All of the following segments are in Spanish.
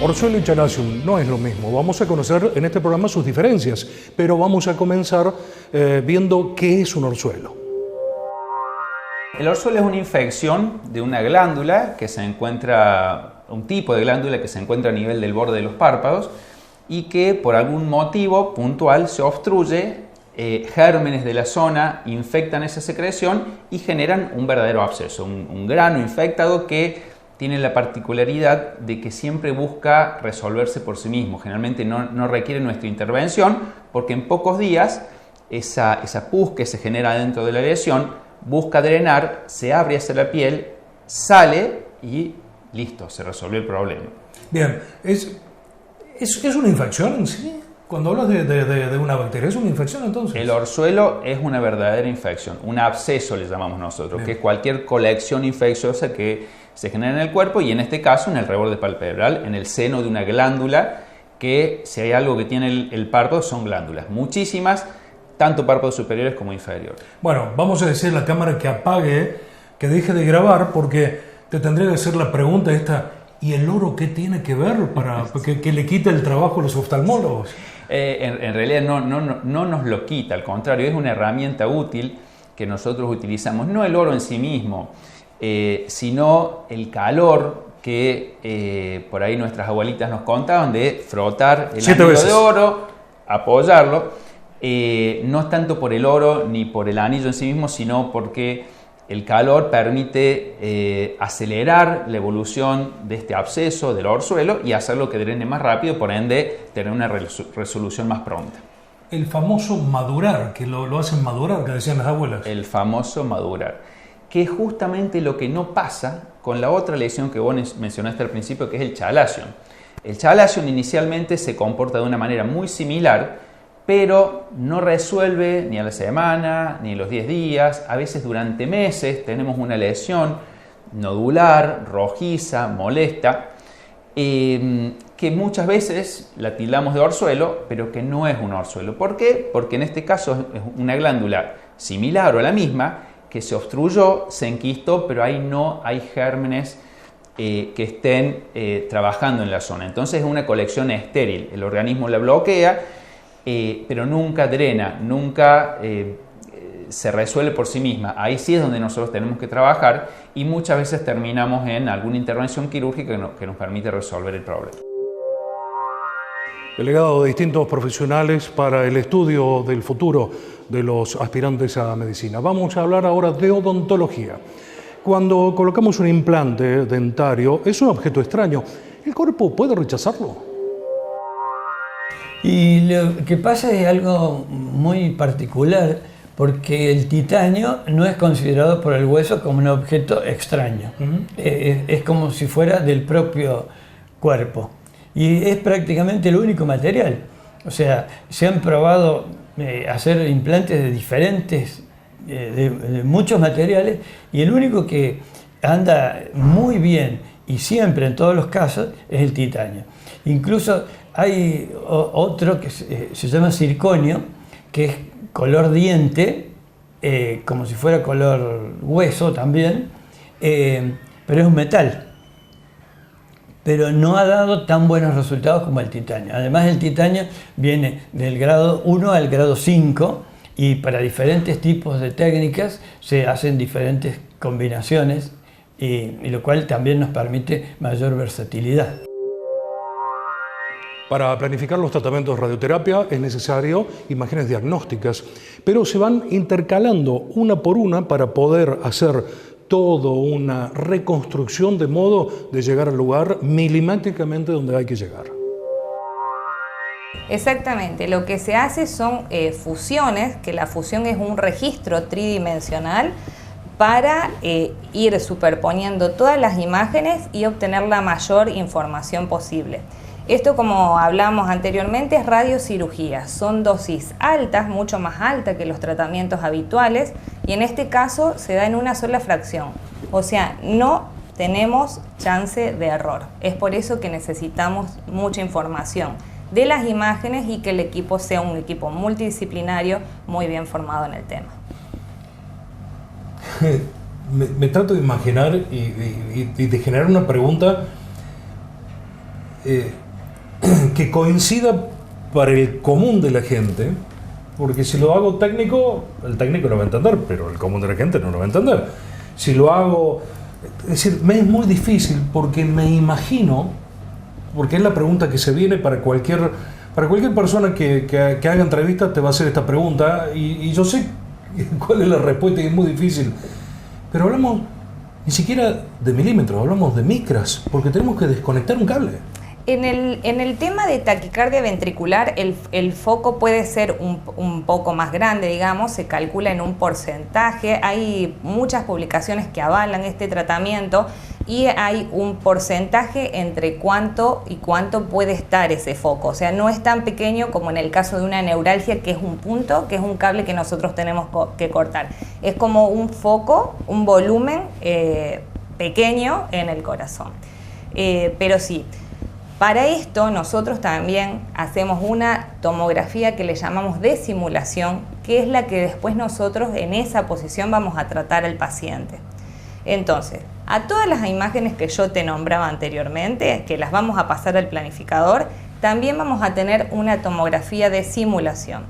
Orzuelo y Chalazion no es lo mismo. Vamos a conocer en este programa sus diferencias, pero vamos a comenzar viendo qué es un orzuelo. El orzuelo es una infección de una glándula que se encuentra, un tipo de glándula que se encuentra a nivel del borde de los párpados y que por algún motivo puntual se obstruye, gérmenes de la zona infectan esa secreción y generan un verdadero absceso, un grano infectado que tiene la particularidad de que siempre busca resolverse por sí mismo. Generalmente no requiere nuestra intervención porque en pocos días esa pus que se genera dentro de la lesión busca drenar, se abre hacia la piel, sale y listo, se resolvió el problema. Bien, ¿es una infección en sí? Cuando hablas de una bacteria, ¿es una infección entonces? El orzuelo es una verdadera infección, un absceso le llamamos nosotros, Bien, que es cualquier colección infecciosa que se genera en el cuerpo y en este caso en el reborde palpebral, en el seno de una glándula, que si hay algo que tiene el párpado son glándulas, muchísimas, tanto párpados superiores como inferiores. Bueno, vamos a decir a la cámara que apague, que deje de grabar, porque te tendría que hacer la pregunta esta, ¿y el oro qué tiene que ver para que le quite el trabajo a los oftalmólogos? En realidad no nos lo quita, al contrario, es una herramienta útil que nosotros utilizamos, no el oro en sí mismo, sino el calor que por ahí nuestras abuelitas nos contaban de frotar el anillo de oro, apoyarlo, no es tanto por el oro ni por el anillo en sí mismo, sino porque el calor permite acelerar la evolución de este absceso del orzuelo y hacerlo que drene más rápido, por ende tener una resolución más pronta. El famoso madurar, que lo hacen madurar, que decían las abuelas. El famoso madurar, que es justamente lo que no pasa con la otra lesión que vos mencionaste al principio, que es el Chalazion. El Chalazion inicialmente se comporta de una manera muy similar, pero no resuelve ni a la semana, ni a los 10 días, a veces durante meses tenemos una lesión nodular, rojiza, molesta, que muchas veces la tildamos de orzuelo, pero que no es un orzuelo. ¿Por qué? Porque en este caso es una glándula similar o a la misma, que se obstruyó, se enquistó, pero ahí no hay gérmenes que estén trabajando en la zona. Entonces es una colección estéril, el organismo la bloquea, pero nunca drena, nunca se resuelve por sí misma. Ahí sí es donde nosotros tenemos que trabajar y muchas veces terminamos en alguna intervención quirúrgica que nos permite resolver el problema. Delegado de distintos profesionales para el estudio del futuro de los aspirantes a medicina. Vamos a hablar ahora de odontología. Cuando colocamos un implante dentario, es un objeto extraño. ¿El cuerpo puede rechazarlo? Y lo que pasa es algo muy particular, porque el titanio no es considerado por el hueso como un objeto extraño. Es como si fuera del propio cuerpo. Y es prácticamente el único material. O sea, se han probado hacer implantes de diferentes, de muchos materiales, y el único que anda muy bien y siempre en todos los casos es el titanio. Incluso hay otro que se llama circonio, que es color diente, como si fuera color hueso también, pero es un metal. Pero no ha dado tan buenos resultados como el titanio. Además, el titanio viene del grado 1 al grado 5 y para diferentes tipos de técnicas se hacen diferentes combinaciones y lo cual también nos permite mayor versatilidad. Para planificar los tratamientos de radioterapia es necesario imágenes diagnósticas, pero se van intercalando una por una para poder hacer toda una reconstrucción de modo de llegar al lugar milimétricamente donde hay que llegar. Exactamente, lo que se hace son fusiones, que la fusión es un registro tridimensional para ir superponiendo todas las imágenes y obtener la mayor información posible. Esto, como hablábamos anteriormente, es radiocirugía. Son dosis altas, mucho más altas que los tratamientos habituales, y en este caso se da en una sola fracción. O sea, no tenemos chance de error. Es por eso que necesitamos mucha información de las imágenes y que el equipo sea un equipo multidisciplinario muy bien formado en el tema. Me trato de imaginar y de generar una pregunta. que coincida para el común de la gente, porque si lo hago técnico, el técnico lo va a entender, pero el común de la gente no lo va a entender. Si lo hago, es decir, me es muy difícil porque me imagino, porque es la pregunta que se viene para cualquier persona que haga entrevistas, te va a hacer esta pregunta y yo sé cuál es la respuesta y es muy difícil, pero hablamos ni siquiera de milímetros, hablamos de micras, porque tenemos que desconectar un cable. En el tema de taquicardia ventricular, el foco puede ser un poco más grande, digamos, se calcula en un porcentaje. Hay muchas publicaciones que avalan este tratamiento y hay un porcentaje entre cuánto y cuánto puede estar ese foco. O sea, no es tan pequeño como en el caso de una neuralgia, que es un punto, que es un cable que nosotros tenemos que cortar. Es como un foco, un volumen pequeño en el corazón. Pero sí. Para esto nosotros también hacemos una tomografía que le llamamos de simulación, que es la que después nosotros en esa posición vamos a tratar al paciente. Entonces, a todas las imágenes que yo te nombraba anteriormente, que las vamos a pasar al planificador, también vamos a tener una tomografía de simulación.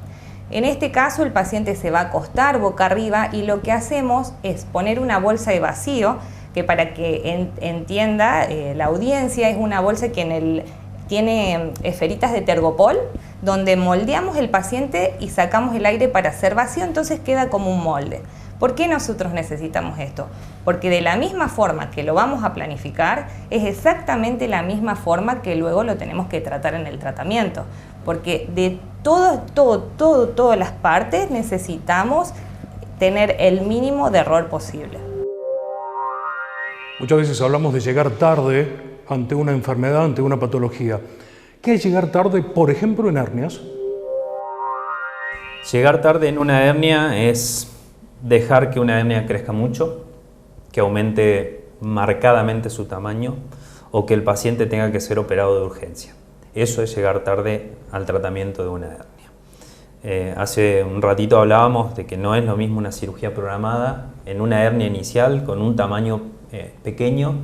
En este caso el paciente se va a acostar boca arriba y lo que hacemos es poner una bolsa de vacío, que para que entienda la audiencia, es una bolsa que tiene esferitas de tergopol, donde moldeamos el paciente y sacamos el aire para hacer vacío, entonces queda como un molde. ¿Por qué nosotros necesitamos esto? Porque de la misma forma que lo vamos a planificar, es exactamente la misma forma que luego lo tenemos que tratar en el tratamiento. Porque de todas las partes necesitamos tener el mínimo de error posible. Muchas veces hablamos de llegar tarde ante una enfermedad, ante una patología. ¿Qué es llegar tarde, por ejemplo, en hernias? Llegar tarde en una hernia es dejar que una hernia crezca mucho, que aumente marcadamente su tamaño o que el paciente tenga que ser operado de urgencia. Eso es llegar tarde al tratamiento de una hernia. Hace un ratito hablábamos de que no es lo mismo una cirugía programada en una hernia inicial con un tamaño pequeño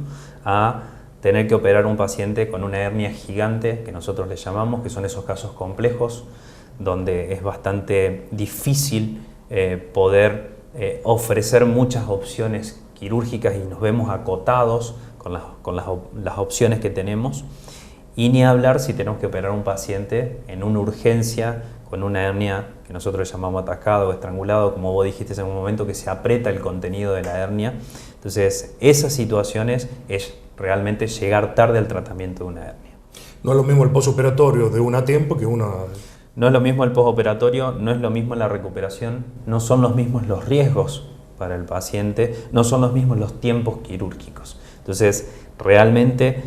a tener que operar un paciente con una hernia gigante, que nosotros le llamamos, que son esos casos complejos, donde es bastante difícil poder ofrecer muchas opciones quirúrgicas y nos vemos acotados con las opciones que tenemos. Y ni hablar si tenemos que operar a un paciente en una urgencia con una hernia que nosotros le llamamos atascado o estrangulado, como vos dijiste en un momento, que se aprieta el contenido de la hernia. Entonces, esas situaciones es realmente llegar tarde al tratamiento de una hernia. No es lo mismo el posoperatorio de una a tiempo que una... No es lo mismo el posoperatorio, no es lo mismo la recuperación, no son los mismos los riesgos para el paciente, no son los mismos los tiempos quirúrgicos. Entonces, realmente,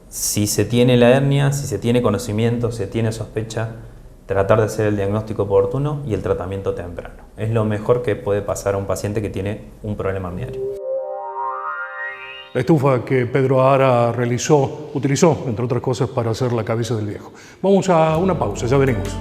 si se tiene la hernia, si se tiene conocimiento, se tiene sospecha, tratar de hacer el diagnóstico oportuno y el tratamiento temprano. Es lo mejor que puede pasar a un paciente que tiene un problema herniario. La estufa que Pedro Ara utilizó, entre otras cosas, para hacer la cabeza del viejo. Vamos a una pausa, ya venimos.